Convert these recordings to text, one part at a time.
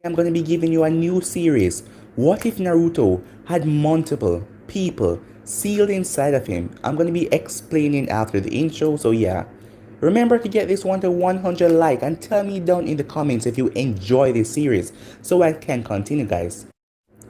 I'm going to be giving you a new series. What if Naruto had multiple people sealed inside of him? I'm going to be explaining after the intro, so yeah. Remember to get this one to 100 like and tell me down in the comments if you enjoy this series so I can continue, guys.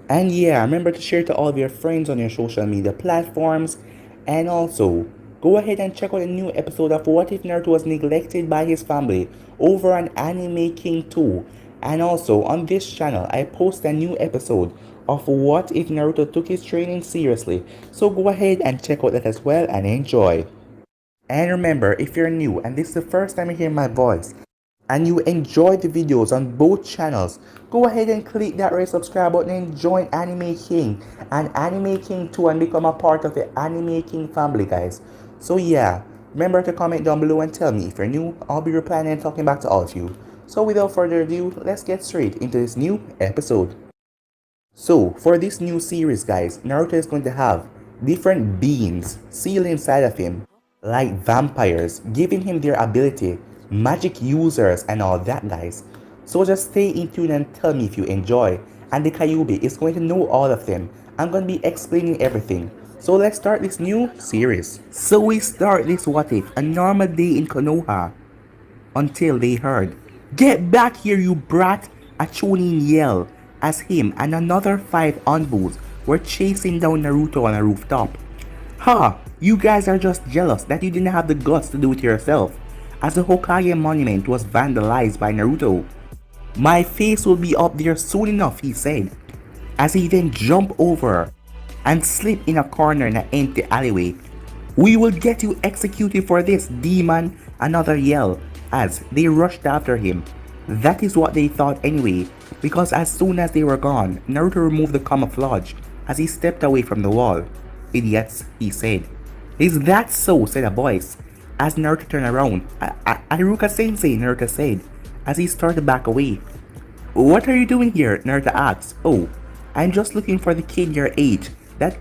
And yeah, remember to share to all of your friends on your social media platforms. And also, go ahead and check out a new episode of What If Naruto Was Neglected by His Family over on Anime King 2. And also, on this channel, I post a new episode of What If Naruto Took His Training Seriously. So go ahead and check out that as well and enjoy. And remember, if you're new and this is the first time you hear my voice, and you enjoy the videos on both channels, go ahead and click that red subscribe button and join Anime King and Anime King 2 and become a part of the Anime King family, guys. So yeah, remember to comment down below and tell me if you're new. I'll be replying and talking back to all of you. So without further ado, let's get straight into this new episode. So for this new series, guys, Naruto is going to have different beings sealed inside of him, like vampires, giving him their ability, magic users and all that, guys. So just stay in tune and tell me if you enjoy. And the Kyuubi is going to know all of them. I'm going to be explaining everything. So let's start this new series. So we start this what if, a normal day in Konoha, until they heard, "Get back here, you brat!" A Chunin yell as him and another 5 envoys were chasing down Naruto on a rooftop. "Ha! You guys are just jealous that you didn't have the guts to do it yourself," as the Hokage monument was vandalized by Naruto. "My face will be up there soon enough," he said, as he then jumped over and slipped in a corner in an empty alleyway. "We will get you executed for this, demon!" Another yell as they rushed after him. That is what they thought anyway, because as soon as they were gone, Naruto removed the camouflage as he stepped away from the wall. "Idiots," he said. "Is that so?" said a voice. As Naruto turned around, "Haruka-sensei," Naruto said, as he started to back away. "What are you doing here?" Naruto asked. "Oh, I'm just looking for the kid your age that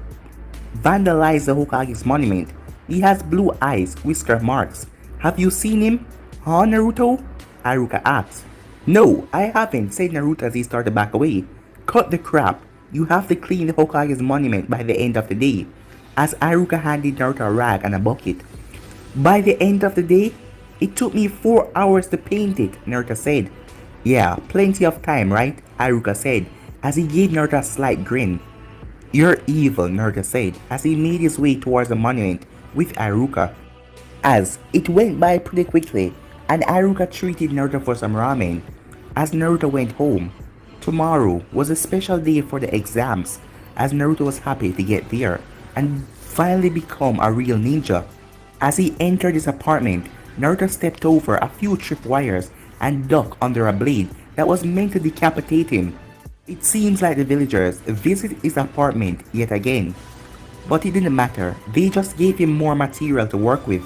vandalized the Hokage's monument. He has blue eyes, whisker marks. Have you seen him?" "Huh, Naruto?" Haruka asked. "No, I haven't," said Naruto as he started to back away. "Cut the crap. You have to clean the Hokage's monument by the end of the day," as Haruka handed Naruto a rag and a bucket. "By the end of the day? It took me 4 hours to paint it," Naruto said. "Yeah, plenty of time, right?" Haruka said, as he gave Naruto a slight grin. "You're evil," Naruto said, as he made his way towards the monument with Haruka. As it went by pretty quickly, and Haruka treated Naruto for some ramen. As Naruto went home, tomorrow was a special day for the exams, as Naruto was happy to get there and finally become a real ninja. As he entered his apartment, Naruto stepped over a few tripwires and ducked under a blade that was meant to decapitate him. It seems like the villagers visited his apartment yet again, but it didn't matter, they just gave him more material to work with.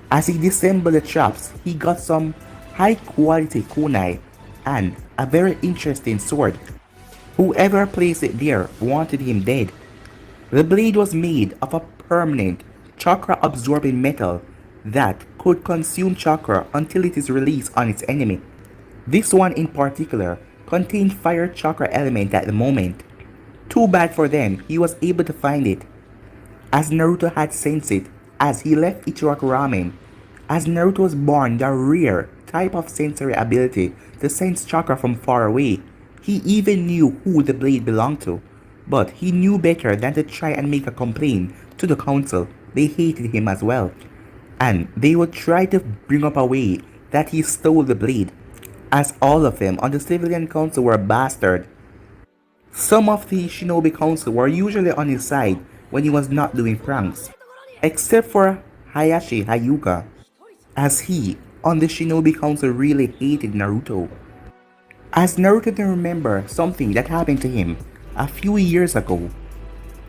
As he disassembled the traps, he got some high quality kunai and a very interesting sword. Whoever placed it there wanted him dead. The blade was made of a permanent chakra absorbing metal that could consume chakra until it is released on its enemy. This one in particular contained fire chakra element at the moment. Too bad for them, he was able to find it, as Naruto had sensed it as he left Ichiraku Ramen. As Naruto was born the rare type of sensory ability to sense chakra from far away, he even knew who the blade belonged to. But he knew better than to try and make a complaint to the council. They hated him as well, and they would try to bring up a way that he stole the blade, as all of them on the civilian council were bastard. Some of the shinobi council were usually on his side when he was not doing pranks, except for Hayashi Hyuga, as he on the shinobi council really hated Naruto. As Naruto can remember something that happened to him a few years ago,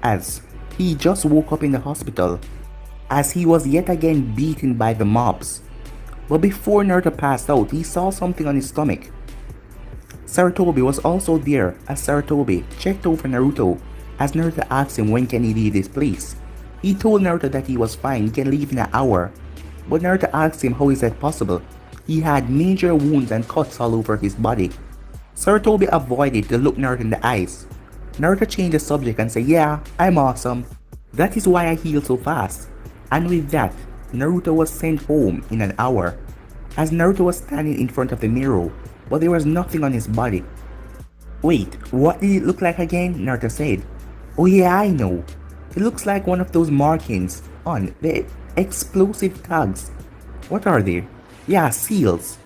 as he just woke up in the hospital as he was yet again beaten by the mobs. But before Naruto passed out, he saw something on his stomach. Sarutobi was also there, as Sarutobi checked over Naruto as Naruto asked him when can he leave this place. He told Naruto that he was fine, he can leave in an hour. But Naruto asked him how is that possible. He had major wounds and cuts all over his body. Sarutobi avoided to look Naruto in the eyes. Naruto changed the subject and said, "Yeah, I'm awesome. That is why I heal so fast." And with that, Naruto was sent home in an hour. As Naruto was standing in front of the mirror, but there was nothing on his body. "Wait, what did it look like again?" Naruto said. "Oh yeah, I know. It looks like one of those markings on the explosive tags." "What are they?" "Yeah, seals.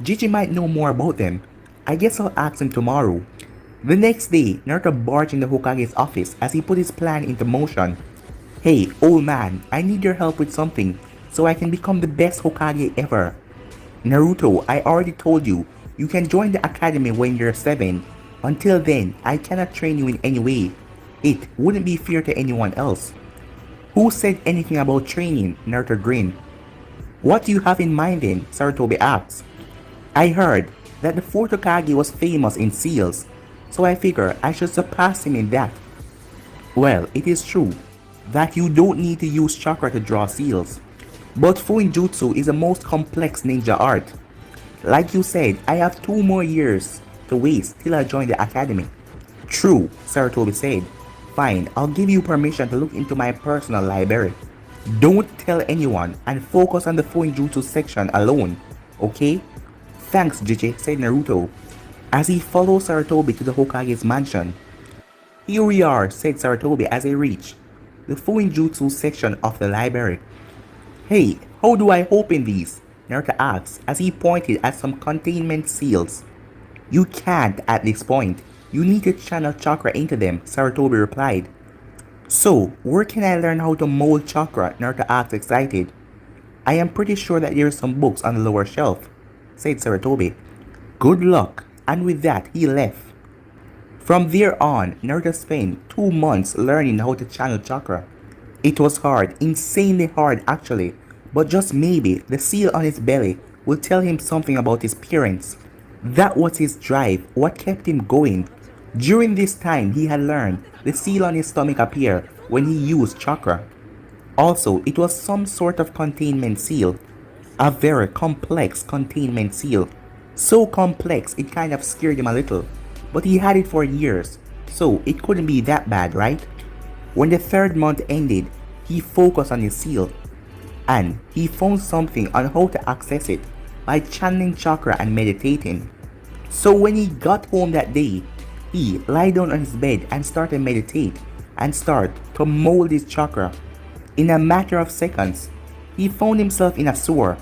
Gigi might know more about them. I guess I'll ask him tomorrow." The next day, Naruto barged in the Hokage's office as he put his plan into motion. "Hey, old man, I need your help with something so I can become the best Hokage ever." "Naruto, I already told you, you can join the academy when you're 7. Until then, I cannot train you in any way. It wouldn't be fair to anyone else." "Who said anything about training?" Naruto grinned. "What do you have in mind then?" Sarutobi asked. "I heard that the fourth Hokage was famous in seals, so I figure I should surpass him in that." "Well, it is true that you don't need to use chakra to draw seals, but Fuinjutsu is the most complex ninja art. Like you said, I have 2 more years to waste till I join the academy." "True," Sarutobi said. "Fine, I'll give you permission to look into my personal library. Don't tell anyone and focus on the Fuinjutsu section alone, okay?" "Thanks, Gigi," said Naruto, as he followed Sarutobi to the Hokage's mansion. "Here we are," said Sarutobi as they reached the Fuinjutsu section of the library. "Hey, how do I open these?" Naruto asked as he pointed at some containment seals. "You can't at this point. You need to channel chakra into them," Sarutobi replied. "So, where can I learn how to mold chakra?" Naruto asked, excited. "I am pretty sure that there are some books on the lower shelf," said Sarutobi. "Good luck," and with that he left. From there on, Naruto spent 2 months learning how to channel chakra. It was hard, insanely hard actually, but just maybe the seal on his belly will tell him something about his parents. That was his drive, what kept him going. During this time, he had learned the seal on his stomach appeared when he used chakra. Also, it was some sort of containment seal, a very complex containment seal. So complex it kind of scared him a little, but he had it for years, so it couldn't be that bad, right? When the 3rd month ended, he focused on his seal, and he found something on how to access it by channeling chakra and meditating. So when he got home that day, he lay down on his bed and started meditate and start to mold his chakra. In a matter of seconds, he found himself in a sewer.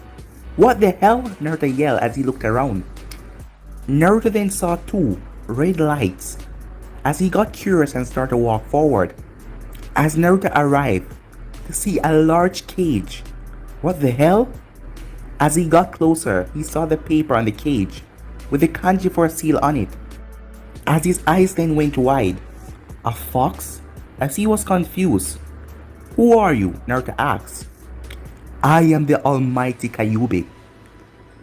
"What the hell?" Naruto yelled as he looked around. Naruto then saw 2 red lights as he got curious and started to walk forward. As Naruto arrived to see a large cage. "What the hell?" As he got closer, he saw the paper on the cage with the kanji for a seal on it. As his eyes then went wide, "A fox?" As he was confused. "Who are you?" Naruto asked. "I am the almighty Kyuubi,"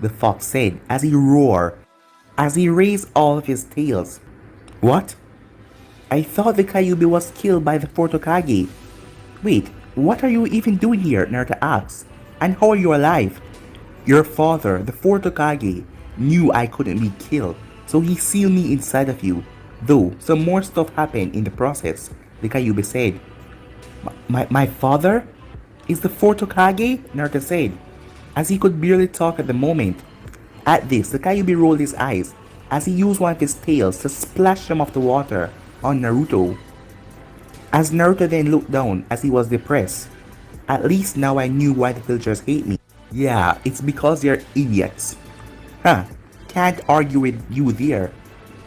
the fox said as he roared, as he raised all of his tails. "What? I thought the Kyuubi was killed by the 4th Hokage. Wait, what are you even doing here?" Naruto asked. "And how are you alive?" "Your father, the 4th Hokage, knew I couldn't be killed, so he sealed me inside of you. Though some more stuff happened in the process," the Kyuubi said. My father is the 4th Hokage?" Naruto said, as he could barely talk at the moment. At this, the Kyuubi rolled his eyes as he used one of his tails to splash some of the water on Naruto. As Naruto then looked down as he was depressed. "At least now I knew why the villagers hate me. Yeah, it's because they're idiots." "Huh, can't argue with you there.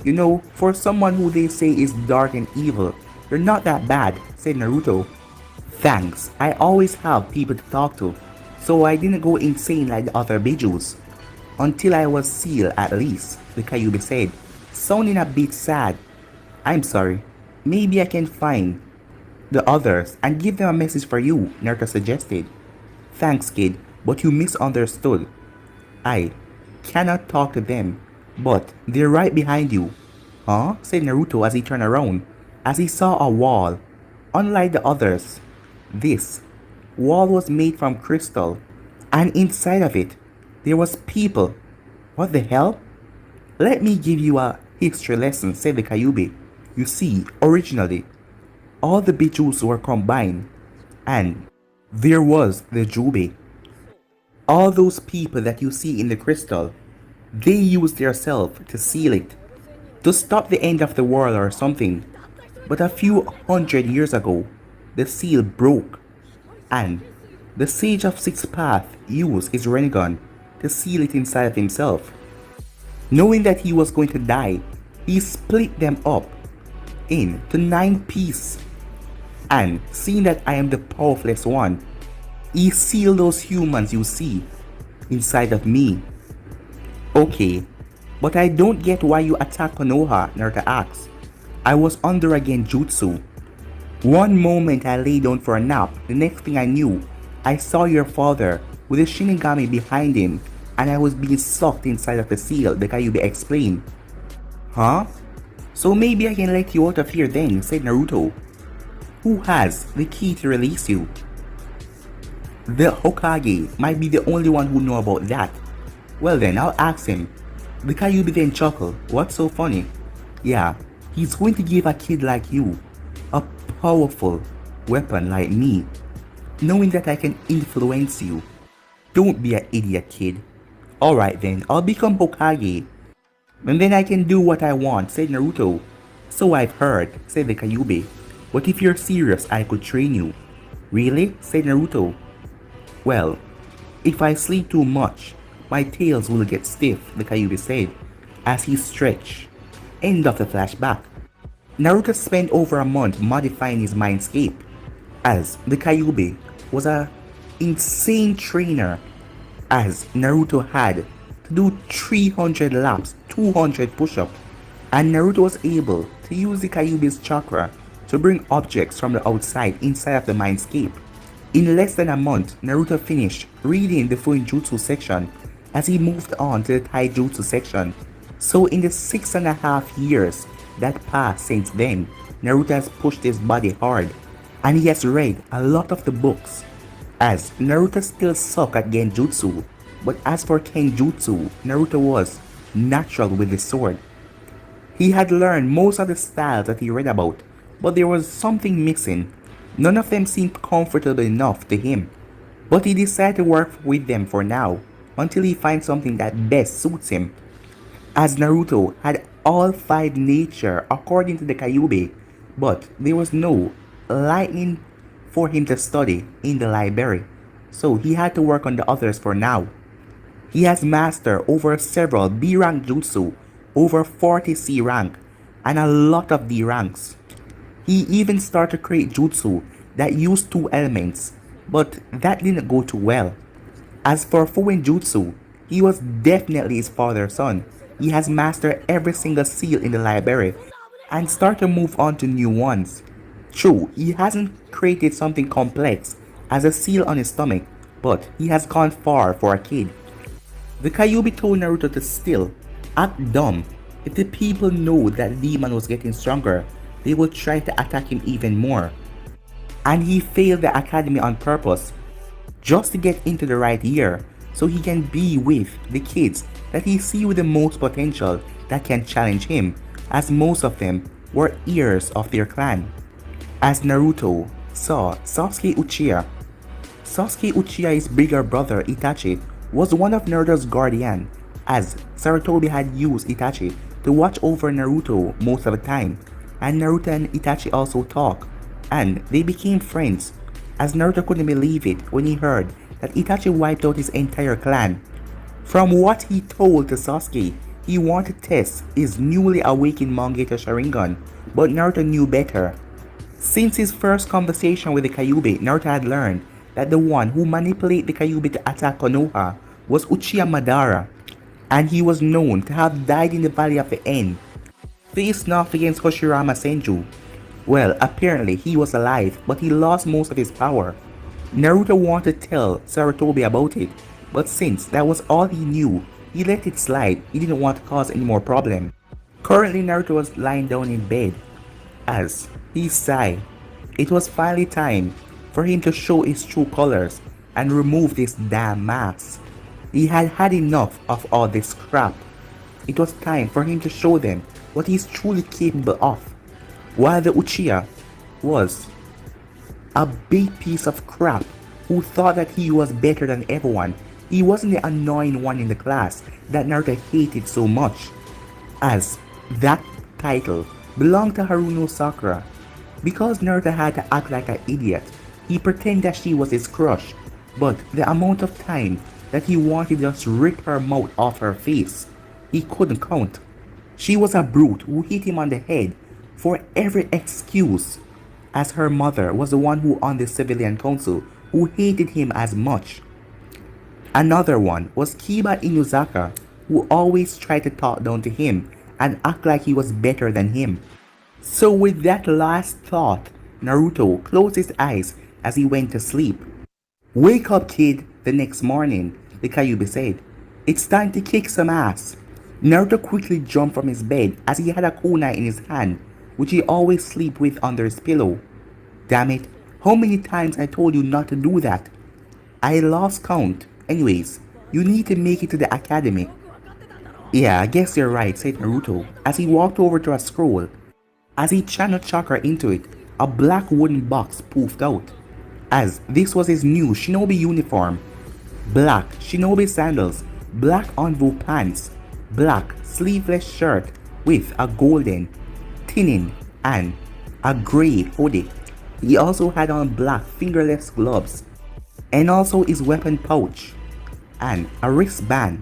You know, for someone who they say is dark and evil, you're not that bad," said Naruto. "Thanks, I always have people to talk to, so I didn't go insane like the other Bijus. Until I was sealed at least," the Kyuubi said, sounding a bit sad. "I'm sorry, maybe I can find the others and give them a message for you," Naruto suggested. "Thanks, kid, but you misunderstood. I cannot talk to them, but they're right behind you." "Huh?" said Naruto as he turned around, as he saw a wall. Unlike the others, this wall was made from crystal, and inside of it, there was people. "What the hell? Let me give you a History lesson, said the Kyuubi. You see, originally, all the Bijus were combined, and there was the Jubi. All those people that you see in the crystal, they used their self to seal it, to stop the end of the world or something. But a few hundred years ago, the seal broke, and the Sage of Six Path used his Rinnegan to seal it inside of himself. Knowing that he was going to die, he split them up into 9 pieces. And seeing that I am the powerfulest one, he sealed those humans you see inside of me. Okay, but I don't get why you attack Konoha, Naruto asks. I was under a genjutsu. One moment I lay down for a nap, the next thing I knew, I saw your father with a Shinigami behind him and I was being sucked inside of the seal, the Kyuubi explained. Huh? So maybe I can let you out of here then, said Naruto. Who has the key to release you? The Hokage might be the only one who know about that. Well then, I'll ask him. The Kyuubi then chuckled. What's so funny? Yeah, he's going to give a kid like you a powerful weapon like me, knowing that I can influence you. Don't be an idiot, kid. Alright then, I'll become Hokage. And then I can do what I want, said Naruto. So I've heard, said the Kyuubi. But if you're serious, I could train you. Really? Said Naruto. Well, if I sleep too much, my tails will get stiff, the Kyuubi said, as he stretched. End of the flashback. Naruto spent over a month modifying his mindscape, as the Kyuubi was an insane trainer, as Naruto had to do 300 laps, 200 push-ups, and Naruto was able to use the Kyuubi's chakra to bring objects from the outside inside of the mindscape. In less than a month, Naruto finished reading the Fuinjutsu section as he moved on to the Taijutsu section. So in the 6.5 years that passed since then, Naruto has pushed his body hard and he has read a lot of the books, as Naruto still sucked at Genjutsu, but as for Kenjutsu, Naruto was natural with the sword. He had learned most of the styles that he read about, but there was something missing. None of them seemed comfortable enough to him, but he decided to work with them for now, until he finds something that best suits him. As Naruto had all 5 nature according to the Kyuubi, but there was no lightning for him to study in the library, so he had to work on the others for now. He has mastered over several B rank jutsu, over 40 C rank, and a lot of D ranks. He even started to create jutsu that used 2 elements, but that didn't go too well. As for Fuinjutsu, he was definitely his father's son. He has mastered every single seal in the library and started to move on to new ones. True, he hasn't created something complex as a seal on his stomach, but he has gone far for a kid. The Kyuubi told Naruto to still act dumb. If the people know that demon was getting stronger, they will try to attack him even more. And he failed the academy on purpose, just to get into the right year, so he can be with the kids that he sees with the most potential that can challenge him, as most of them were heirs of their clan. As Naruto saw Sasuke Uchiha. Sasuke Uchiha's bigger brother Itachi was one of Naruto's guardian, as Sarutobi had used Itachi to watch over Naruto most of the time, and Naruto and Itachi also talk, and they became friends, as Naruto couldn't believe it when he heard that Itachi wiped out his entire clan. From what he told to Sasuke, he wanted to test his newly awakened Mangeto Sharingan, but Naruto knew better. Since his first conversation with the Kyuubi, Naruto had learned that the one who manipulated the Kyuubi to attack Konoha was Uchiha Madara, and he was known to have died in the Valley of the End, facing off against Hoshirama Senju. Well, apparently he was alive, but he lost most of his power. Naruto wanted to tell Sarutobi about it, but since that was all he knew, he let it slide. He didn't want to cause any more problem. Currently, Naruto was lying down in bed, as he sighed. It was finally time for him to show his true colors and remove this damn mask. He had had enough of all this crap. It was time for him to show them what he's truly capable of, while the Uchiha was a big piece of crap who thought that he was better than everyone. He wasn't the annoying one in the class that Naruto hated so much, as that title belonged to Haruno Sakura. Because Naruto had to act like an idiot, he pretended that she was his crush, but the amount of time that he wanted to just rip her mouth off her face, he couldn't count. She was a brute who hit him on the head for every excuse, as her mother was the one who on the civilian council who hated him as much. Another one was Kiba Inuzaka, who always tried to talk down to him and act like he was better than him. So with that last thought, Naruto closed his eyes as he went to sleep. "Wake up, kid," the next morning, the Kyuubi said. "It's time to kick some ass." Naruto quickly jumped from his bed as he had a kunai in his hand, which he always sleep with under his pillow. "Damn it, how many times I told you not to do that?" "I lost count. Anyways, you need to make it to the academy." "Yeah, I guess you're right," said Naruto as he walked over to a scroll. As he channeled chakra into it, a black wooden box poofed out, as this was his new shinobi uniform. Black shinobi sandals, black envelope pants, black sleeveless shirt with a golden tinning and a grey hoodie. He also had on black fingerless gloves and also his weapon pouch and a wristband.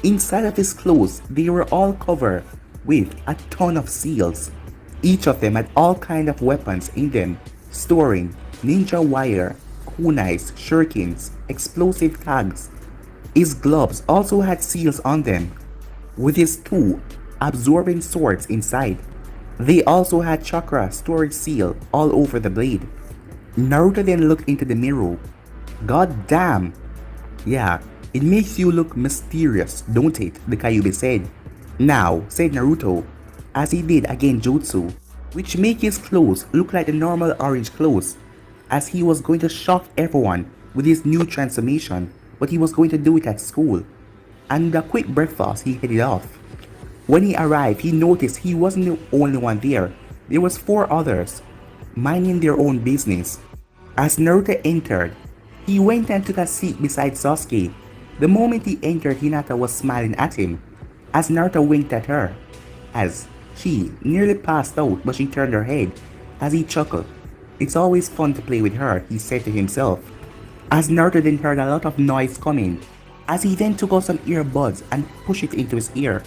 Inside of his clothes, they were all covered with a ton of seals. Each of them had all kind of weapons in them, storing ninja wire, kunais, shurikens, explosive tags. His gloves also had seals on them, with his two absorbing swords inside. They also had chakra storage seal all over the blade. Naruto then looked into the mirror. "God damn. Yeah, it makes you look mysterious, don't it?" the Kyuubi said. "Now," said Naruto, as he did again jutsu, which made his clothes look like the normal orange clothes, as he was going to shock everyone with his new transformation, but he was going to do it at school. And with a quick breakfast, he headed off. When he arrived, he noticed he wasn't the only one there. There was 4 others, minding their own business. As Naruto entered, he went and took a seat beside Sasuke. The moment he entered, Hinata was smiling at him, as Naruto winked at her, as she nearly passed out, but she turned her head as he chuckled. "It's always fun to play with her," he said to himself, as Naruto then heard a lot of noise coming, as he then took out some earbuds and pushed it into his ear,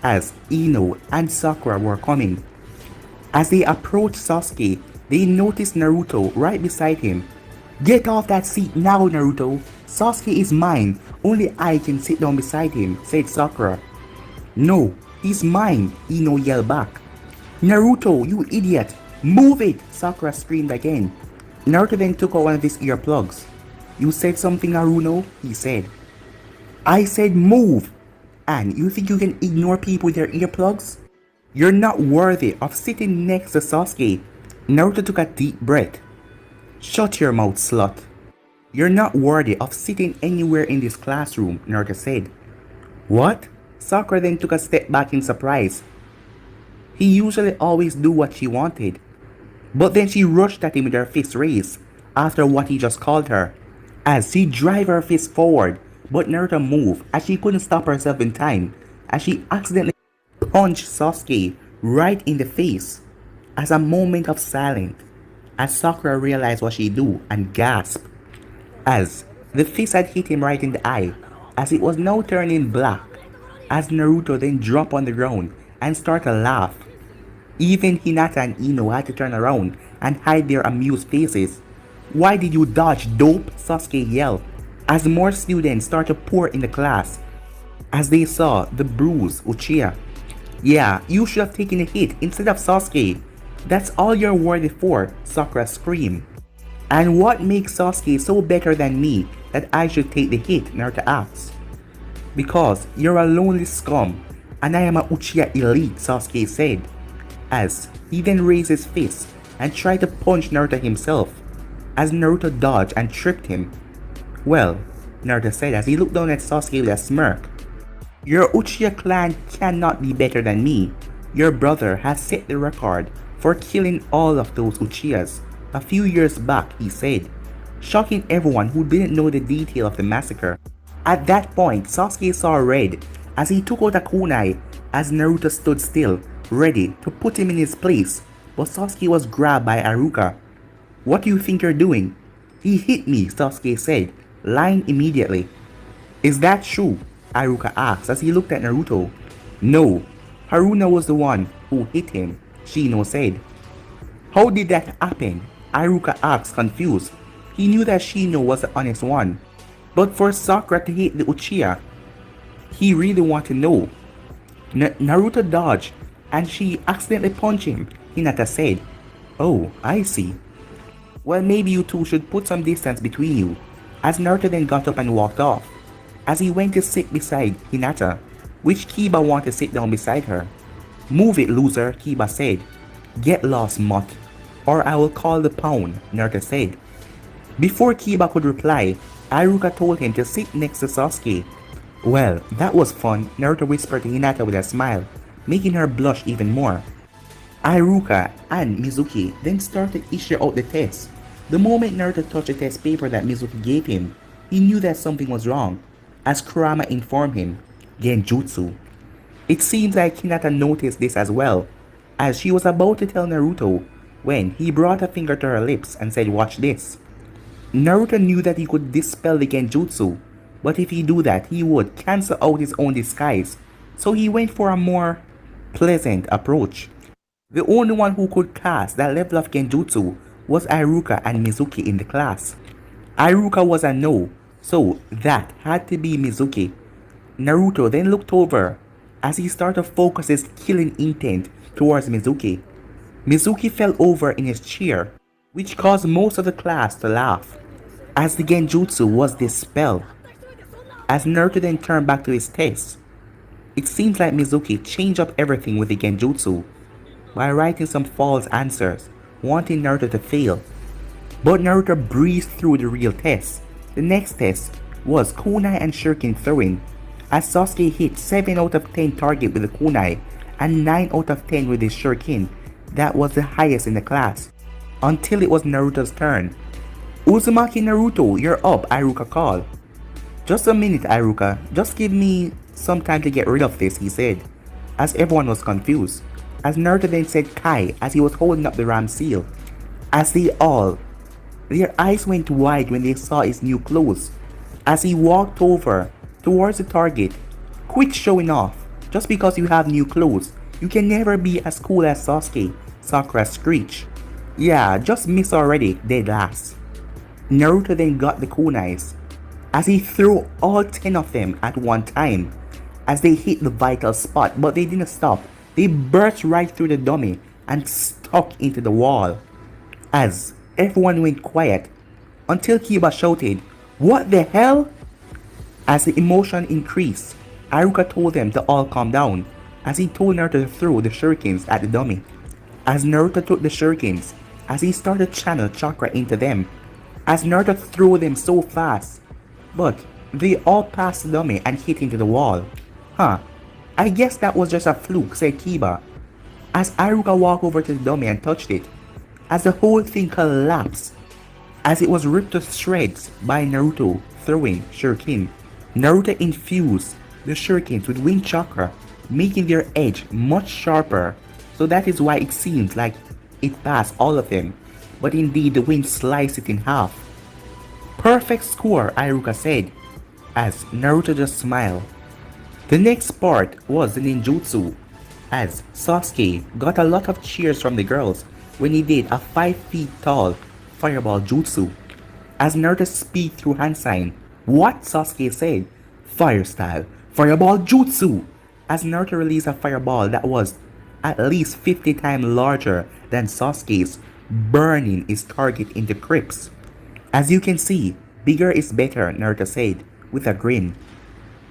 as Ino and Sakura were coming. As they approached Sasuke, they noticed Naruto right beside him. "Get off that seat now, Naruto. Sasuke is mine. Only I can sit down beside him," said Sakura. "No, he's mine," Ino yelled back. "Naruto, you idiot! Move it!" Sakura screamed again. Naruto then took out one of his earplugs. "You said something, Haruno?" he said. "I said move! And you think you can ignore people with their earplugs? You're not worthy of sitting next to Sasuke." Naruto took a deep breath. "Shut your mouth, slut. You're not worthy of sitting anywhere in this classroom," Naruto said. "What?" Sakura then took a step back in surprise. He usually always do what she wanted. But then she rushed at him with her fist raised after what he just called her, as she drive her fist forward, but Naruto moved as she couldn't stop herself in time, as she accidentally punched Sasuke right in the face. As a moment of silence, as Sakura realized what she do and gasped, as the fist had hit him right in the eye, as it was now turning black, as Naruto then dropped on the ground and started to laugh. Even Hinata and Ino had to turn around and hide their amused faces. "Why did you dodge, dope?" Sasuke yelled, as more students started to pour in the class, as they saw the bruised Uchiha. "Yeah, you should have taken a hit instead of Sasuke. That's all you're worthy for," Sakura screamed. "And what makes Sasuke so better than me that I should take the hit?" Naruto asked. "Because you're a lonely scum, and I am a Uchiha elite," Sasuke said, as he then raised his fist and tried to punch Naruto himself, as Naruto dodged and tripped him. "Well," Naruto said as he looked down at Sasuke with a smirk, "your Uchiha clan cannot be better than me. Your brother has set the record for killing all of those Uchihas a few years back, he said, shocking everyone who didn't know the detail of the massacre. At that point, Sasuke saw red as he took out a kunai as Naruto stood still, ready to put him in his place, but Sasuke was grabbed by Iruka. What do you think you're doing? He hit me, Sasuke said, lying immediately. Is that true? Iruka asked as he looked at Naruto. No, Haruna was the one who hit him, Shino said. How did that happen? Iruka asked, confused. He knew that Shino was the honest one, but for Sakura to hit the Uchiha, he really wanted to know. Naruto dodged and she accidentally punched him, Hinata said. Oh, I see. Well, maybe you two should put some distance between you, as Naruto then got up and walked off. As he went to sit beside Hinata, which Kiba wanted to sit down beside her. Move it, loser, Kiba said. Get lost, mutt, or I will call the pound, Naruto said. Before Kiba could reply, Iruka told him to sit next to Sasuke. Well, that was fun, Naruto whispered to Hinata with a smile, making her blush even more. Iruka and Mizuki then started to issue out the test. The moment Naruto touched the test paper that Mizuki gave him, he knew that something was wrong, as Kurama informed him, Genjutsu. It seems like Hinata noticed this as well, as she was about to tell Naruto when he brought a finger to her lips and said, watch this. Naruto knew that he could dispel the Genjutsu, but if he do that, he would cancel out his own disguise, so he went for a more pleasant approach. The only one who could cast that level of Genjutsu was Iruka and Mizuki in the class. Iruka was a no, so that had to be Mizuki. Naruto then looked over as he started to focus his killing intent towards Mizuki. Mizuki fell over in his chair, which caused most of the class to laugh, as the Genjutsu was dispelled. As Naruto then turned back to his test, it seems like Mizuki changed up everything with the Genjutsu by writing some false answers, wanting Naruto to fail. But Naruto breezed through the real test. The next test was kunai and shuriken throwing, as Sasuke hit 7 out of 10 target with the kunai and 9 out of 10 with his shuriken. That was the highest in the class, until it was Naruto's turn. Uzumaki Naruto, you're up, Iruka called. Just a minute, Iruka, just give me some time to get rid of this, he said, as everyone was confused. As Naruto then said Kai as he was holding up the ram seal. As their eyes went wide when they saw his new clothes. As he walked over towards the target, quit showing off. Just because you have new clothes, you can never be as cool as Sasuke, Sakura screeched. Yeah, just miss already, dead last. Naruto then got the kunais, as he threw all 10 of them at one time, as they hit the vital spot, but they didn't stop. They burst right through the dummy and stuck into the wall. As everyone went quiet, until Kiba shouted, "What the hell?" As the emotion increased, Iruka told them to all calm down, as he told Naruto to throw the shurikens at the dummy. As Naruto took the shurikens, as he started to channel chakra into them, as Naruto threw them so fast, but they all passed the dummy and hit into the wall. Huh, I guess that was just a fluke, said Kiba, as Iruka walked over to the dummy and touched it, as the whole thing collapsed, as it was ripped to shreds by Naruto throwing shuriken. Naruto infused the shurikens with wind chakra, making their edge much sharper, so that is why it seems like it passed all of them, but indeed the wind sliced it in half. Perfect score, Iruka said, as Naruto just smiled. The next part was the ninjutsu, as Sasuke got a lot of cheers from the girls when he did a 5 feet tall fireball jutsu. As Naruto speed through hand sign, what, Sasuke said, fire style, fireball jutsu, as Naruto released a fireball that was at least 50 times larger than Sasuke's, burning his target into crisps. As you can see, bigger is better, Naruto said, with a grin.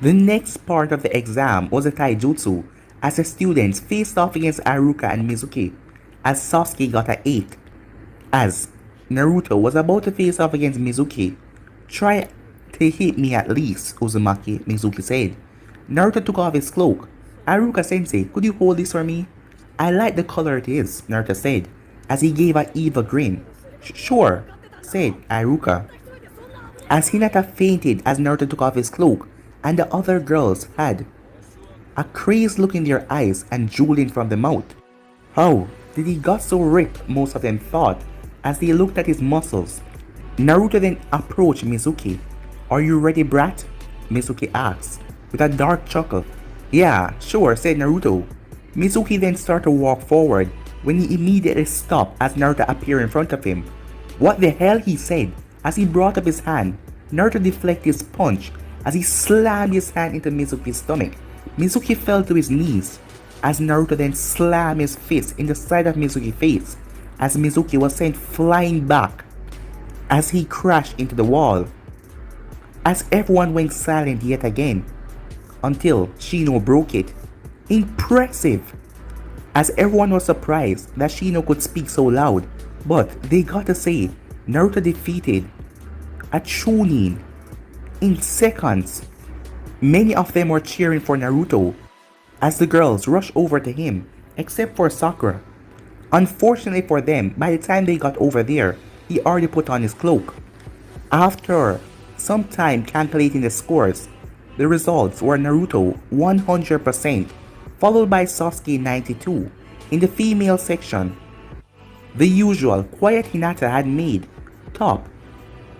The next part of the exam was a taijutsu, as the students faced off against Iruka and Mizuki, as Sasuke got an 8. As Naruto was about to face off against Mizuki, try to hit me at least, Uzumaki, Mizuki said. Naruto took off his cloak. Iruka sensei, could you hold this for me? I like the color it is, Naruto said, as he gave an evil grin. Sure, said Iruka, as Hinata fainted as Naruto took off his cloak, and the other girls had a crazed look in their eyes and drooling from the mouth. How did he got so ripped, most of them thought, as they looked at his muscles. Naruto then approached Mizuki. Are you ready, brat? Mizuki asked, with a dark chuckle. Yeah, sure, said Naruto. Mizuki then started to walk forward, when he immediately stopped as Naruto appeared in front of him. What the hell, he said, as he brought up his hand. Naruto deflected his punch, as he slammed his hand into Mizuki's stomach. Mizuki fell to his knees, as Naruto then slammed his fist in the side of Mizuki's face, as Mizuki was sent flying back, as he crashed into the wall. As everyone went silent yet again, until Shino broke it. Impressive! As everyone was surprised that Shino could speak so loud, but they got to say, Naruto defeated a Chunin in seconds. Many of them were cheering for Naruto as the girls rushed over to him, except for Sakura. Unfortunately for them, by the time they got over there, he already put on his cloak. After some time calculating the scores, the results were Naruto 100%, followed by Sasuke 92. In the female section, the usual quiet Hinata had made top,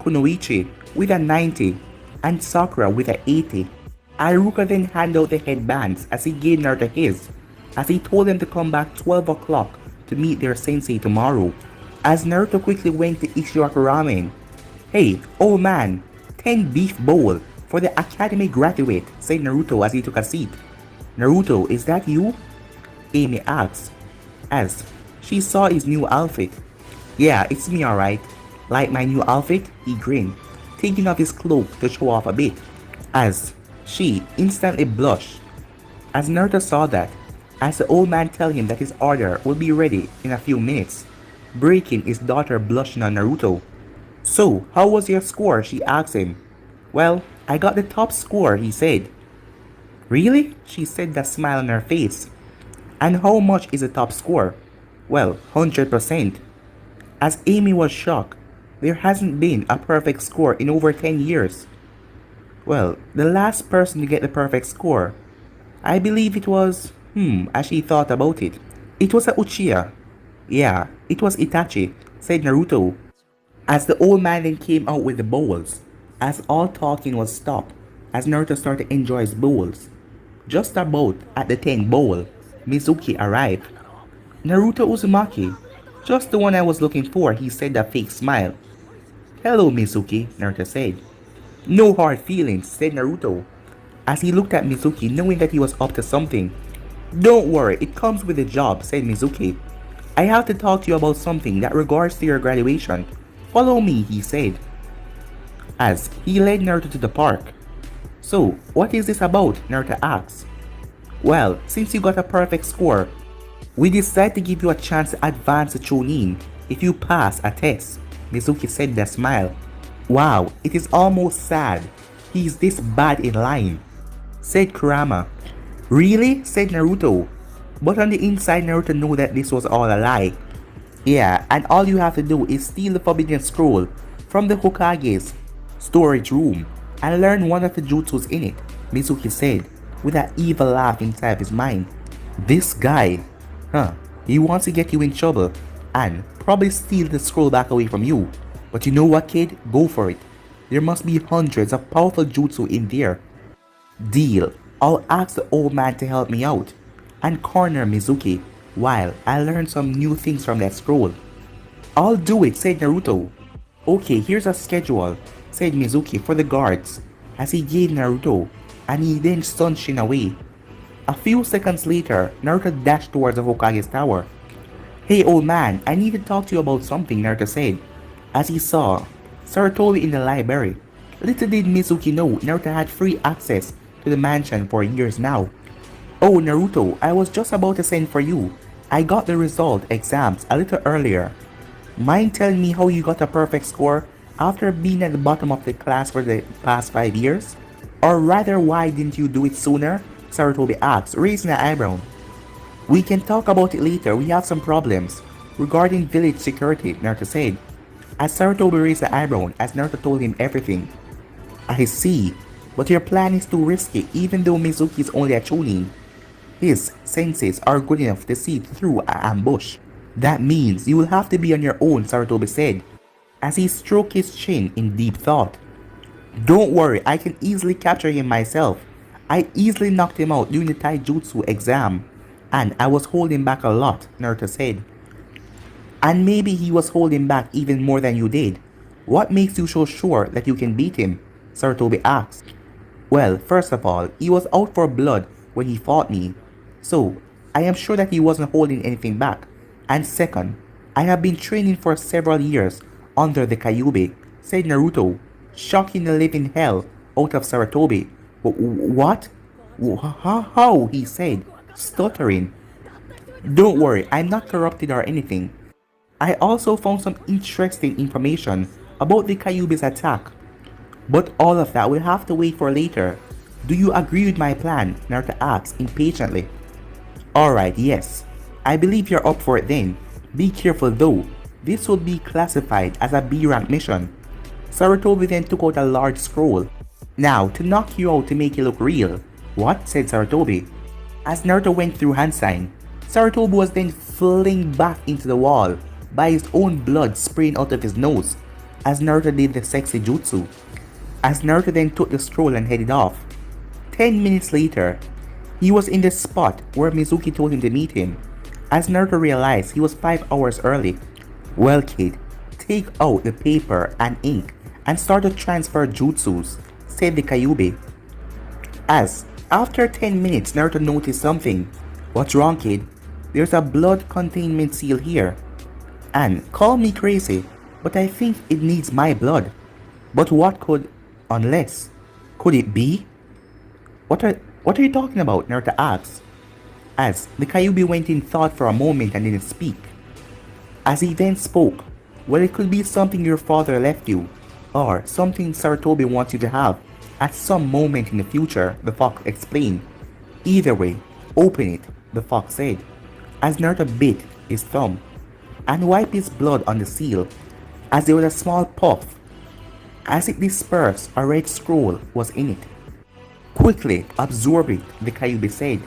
Kunoichi with a 90 and Sakura with a 80. Iruka then handed out the headbands as he gave Naruto his, as he told them to come back 12 o'clock to meet their sensei tomorrow. As Naruto quickly went to Ishiraku Ramen. Hey, old man, 10 beef bowl for the academy graduate, said Naruto as he took a seat. Naruto, is that you? Amy asked, as she saw his new outfit. Yeah, it's me alright. Like my new outfit? He grinned, taking off his cloak to show off a bit, as she instantly blushed. As Naruto saw that, as the old man told him that his order will be ready in a few minutes, breaking his daughter blushing on Naruto. So, how was your score? She asked him. Well, I got the top score, he said. Really? She said, that smile on her face. And how much is the top score? Well, 100%. As Amy was shocked, there hasn't been a perfect score in over 10 years. Well, the last person to get the perfect score, I believe it was, as she thought about it, it was a Uchiha. Yeah, it was Itachi, said Naruto, as the old man then came out with the bowls, as all talking was stopped, as Naruto started to enjoy his bowls. Just about at the 10th bowl, Mizuki arrived. Naruto Uzumaki, just the one I was looking for, he said with a fake smile. Hello Mizuki, Naruto said. No hard feelings, said Naruto, as he looked at Mizuki knowing that he was up to something. Don't worry, it comes with the job, said Mizuki. I have to talk to you about something that regards to your graduation. Follow me, he said, as he led Naruto to the park. So, what is this about? Naruto asked. Well, since you got a perfect score, we decided to give you a chance to advance to Chunin if you pass a test, Mizuki said with a smile. Wow, it is almost sad. He's this bad in line, said Kurama. Really? Said Naruto. But on the inside, Naruto knew that this was all a lie. Yeah, and all you have to do is steal the forbidden scroll from the Hokage's storage room and learn one of the jutsus in it, Mizuki said, with an evil laugh inside his mind. This guy, he wants to get you in trouble and probably steal the scroll back away from you. But you know what, kid? Go for it. There must be hundreds of powerful jutsu in there. Deal. I'll ask the old man to help me out and corner Mizuki while I learn some new things from that scroll. I'll do it, said Naruto. Okay, here's a schedule, said Mizuki for the guards, as he gave Naruto, and he then stunned Shin away. A few seconds later, Naruto dashed towards the Hokage's tower. Hey old man, I need to talk to you about something, Naruto said, as he saw Sarutobi in the library. Little did Mizuki know Naruto had free access to the mansion for years now. Oh Naruto, I was just about to send for you. I got the result exams a little earlier. Mind telling me how you got a perfect score after being at the bottom of the class for the past 5 years? Or rather, why didn't you do it sooner? Sarutobi asked, raising an eyebrow. We can talk about it later, we have some problems. Regarding village security, Naruto said. As Sarutobi raised the eyebrow as Naruto told him everything. I see, but your plan is too risky even though Mizuki is only a chunin. His senses are good enough to see through an ambush. That means you will have to be on your own, Sarutobi said, as he stroked his chin in deep thought. Don't worry, I can easily capture him myself. I easily knocked him out during the taijutsu exam, and I was holding back a lot, Naruto said. And maybe he was holding back even more than you did. What makes you so sure that you can beat him? Sarutobi asked. Well, first of all, he was out for blood when he fought me, so I am sure that he wasn't holding anything back. And second, I have been training for several years under the Kyuubi, said Naruto, shocking the living hell out of Sarutobi. What? How? He said, stuttering. Don't worry, I'm not corrupted or anything. I also found some interesting information about the Kyuubi's attack. But all of that will have to wait for later. Do you agree with my plan? Naruto asked impatiently. Alright, yes. I believe you're up for it then. Be careful though. This will be classified as a B rank mission. Sarutobi then took out a large scroll. Now, to knock you out to make it look real. What? Said Sarutobi. As Naruto went through hand sign, Sarutobi was then flinged back into the wall by his own blood spraying out of his nose as Naruto did the sexy jutsu. As Naruto then took the scroll and headed off. 10 minutes later, he was in the spot where Mizuki told him to meet him. As Naruto realized he was 5 hours early. Well kid, take out the paper and ink and start to transfer jutsus, said the Kyuubi. As after 10 minutes Naruto noticed something. What's wrong kid? There's a blood containment seal here. And call me crazy, but I think it needs my blood. But what could, unless, could it be? What are you talking about? Naruto asked. As the Kyuubi went in thought for a moment and didn't speak. As he then spoke, well, it could be something your father left you, or something Sarutobi wants you to have at some moment in the future, the fox explained. Either way, open it, the fox said, as Naruto bit his thumb and wiped his blood on the seal, as there was a small puff. As it dispersed, a red scroll was in it. Quickly absorb it, the Kyuubi said,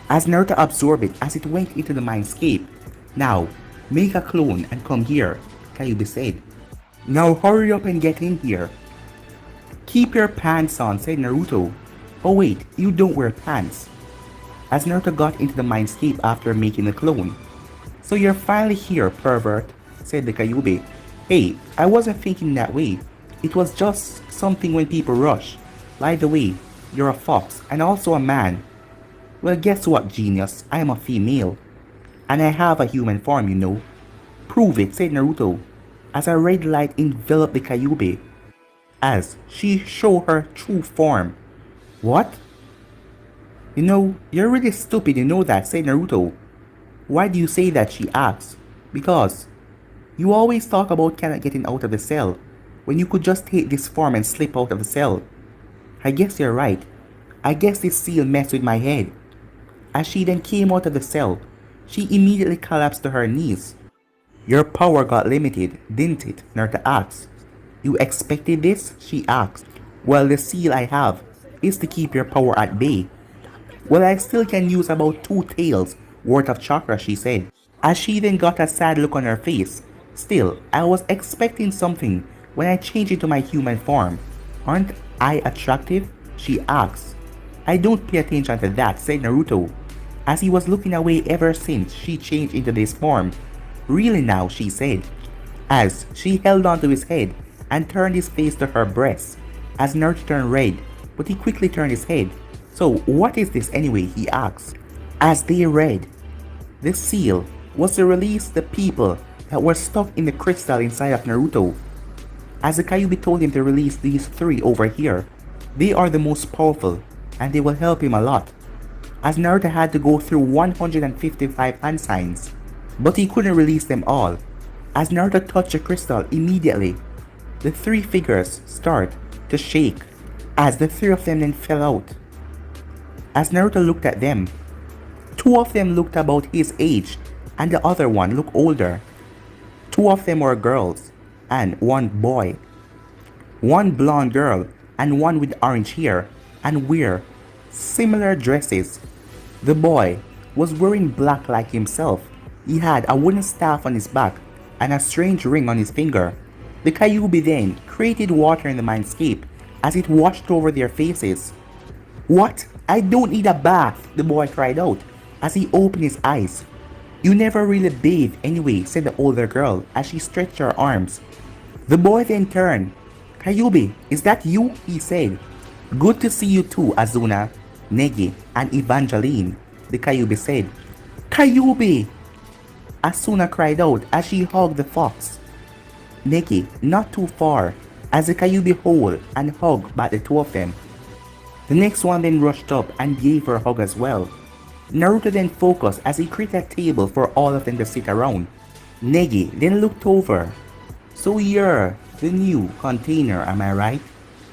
as Naruto absorbed it as it went into the mindscape. Now, make a clone and come here, Kyuubi said. Now hurry up and get in here. Keep your pants on, said Naruto. Oh wait, you don't wear pants. As Naruto got into the mindscape after making the clone. So you're finally here, pervert, said the Kyuubi. Hey, I wasn't thinking that way. It was just something when people rush. By the way, you're a fox and also a man. Well, guess what, genius? I am a female. And I have a human form, you know. Prove it, said Naruto, as a red light enveloped the Kyuubi, as she showed her true form. What? You know, you're really stupid, you know that, said Naruto. Why do you say that? She asked. Because you always talk about cannot getting out of the cell, when you could just take this form and slip out of the cell. I guess you're right. I guess this seal messed with my head. As she then came out of the cell, she immediately collapsed to her knees. Your power got limited, didn't it? Naruto asked. You expected this? She asked. Well, the seal I have is to keep your power at bay. Well, I still can use about 2 tails worth of chakra, she said, as she then got a sad look on her face. Still, I was expecting something when I changed into my human form. Aren't I attractive? She asked. I don't pay attention to that, said Naruto, as he was looking away ever since she changed into this form. Really now, she said, as she held onto his head and turned his face to her breast, as Naruto turned red, but he quickly turned his head. So what is this anyway? He asked. As they read, the seal was to release the people that were stuck in the crystal inside of Naruto. As the Kyuubi told him to release these 3 over here. They are the most powerful and they will help him a lot. As Naruto had to go through 155 hand signs, but he couldn't release them all. As Naruto touched the crystal immediately, the 3 figures start to shake as the 3 of them then fell out. As Naruto looked at them, Two of them looked about his age, and the other one looked older. Two of them were girls, and one boy. One blonde girl, and one with orange hair, and wear similar dresses. The boy was wearing black like himself. He had a wooden staff on his back and a strange ring on his finger. The Kyuubi then created water in the mindscape as it washed over their faces. "What? I don't need a bath," the boy cried out as he opened his eyes. "You never really bathe anyway," said the older girl as she stretched her arms. The boy then turned. "Kyuubi, is that you?" he said. "Good to see you too, Azuna, Negi, and Evangeline," the Kyuubi said. "Kyuubi!" Asuna cried out as she hugged the fox. Negi, not too far, as the Kyuubi hold and hugged back the two of them. The next one then rushed up and gave her a hug as well. Naruto then focused as he created a table for all of them to sit around. Negi then looked over. "So you're the new container, am I right?"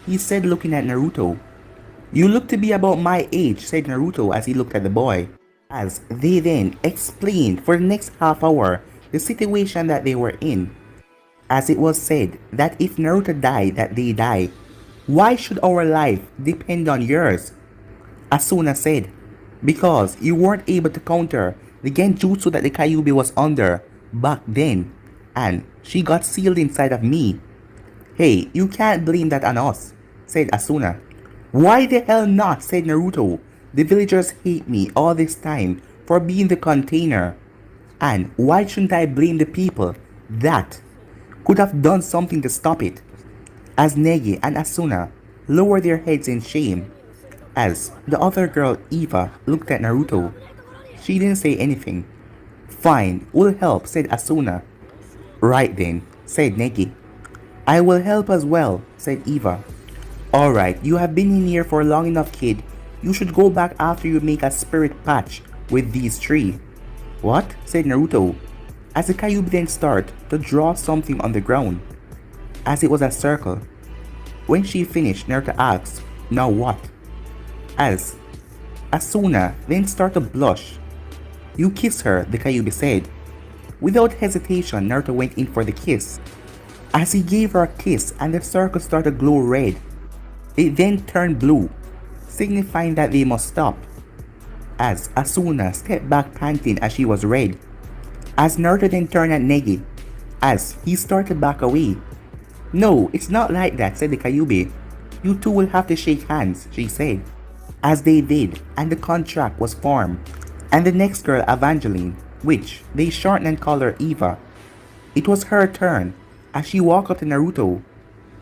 he said, looking at Naruto. "You look to be about my age," said Naruto as he looked at the boy. As they then explained for the next half hour the situation that they were in. As it was said that if Naruto died that they die, why should our life depend on yours? Asuna said, "Because you weren't able to counter the genjutsu that the Kyuubi was under back then, and she got sealed inside of me." "Hey, you can't blame that on us," said Asuna. "Why the hell not?" said Naruto. "The villagers hate me all this time for being the container. And why shouldn't I blame the people that could have done something to stop it?" As Negi and Asuna lowered their heads in shame. As the other girl, Eva, looked at Naruto, she didn't say anything. "Fine, we'll help," said Asuna. "Right then," said Negi. "I will help as well," said Eva. "Alright, you have been in here for long enough, kid. You should go back after you make a spirit patch with these three." "What?" said Naruto, as the Kyuubi then started to draw something on the ground, as it was a circle. When she finished, Naruto asked, "Now what?" As Asuna then started to blush. "You kiss her," the Kyuubi said. Without hesitation, Naruto went in for the kiss. As he gave her a kiss and the circle started to glow red, it then turned blue, signifying that they must stop. As Asuna stepped back panting as she was red. As Naruto then turned at Negi, as he started to back away. "No, it's not like that," said the Kyuubi. "You two will have to shake hands," she said. As they did, and the contract was formed. And the next girl, Evangeline, which they shortened and called her Eva. It was her turn. As she walked up to Naruto,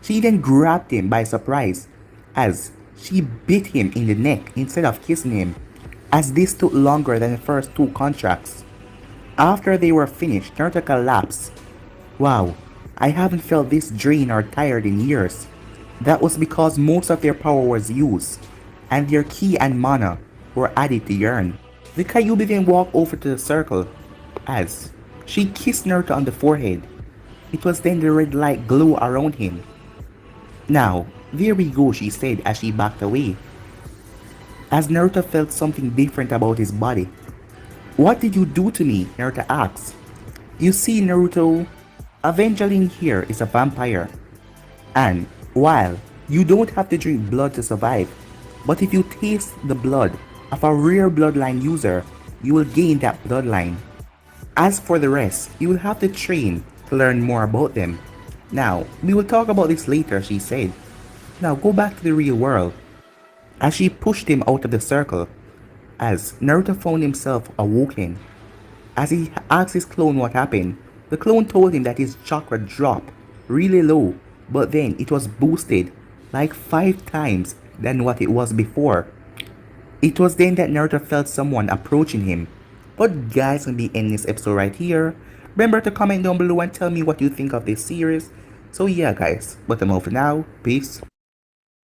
she then grabbed him by surprise as she bit him in the neck instead of kissing him, as this took longer than the first two contracts. After they were finished, Naruto collapsed. "Wow, I haven't felt this drained or tired in years." That was because most of their power was used, and their ki and mana were added to Yearn. The Kyuubi then walked over to the circle as she kissed Naruto on the forehead. It was then the red light glow around him. "Now, there we go," she said as she backed away. As Naruto felt something different about his body. "What did you do to me?" Naruto asked. "You see, Naruto, Evangeline here is a vampire. And while you don't have to drink blood to survive, but if you taste the blood of a rare bloodline user, you will gain that bloodline. As for the rest, you will have to train to learn more about them. Now, we will talk about this later," she said. "Now go back to the real world." As she pushed him out of the circle, as Naruto found himself awoken. As he asked his clone what happened, the clone told him that his chakra dropped really low, but then it was boosted like 5 times than what it was before. It was then that Naruto felt someone approaching him. But guys, I'm gonna be ending this episode right here. Remember to comment down below and tell me what you think of this series. So yeah guys, but I'm out for now. Peace.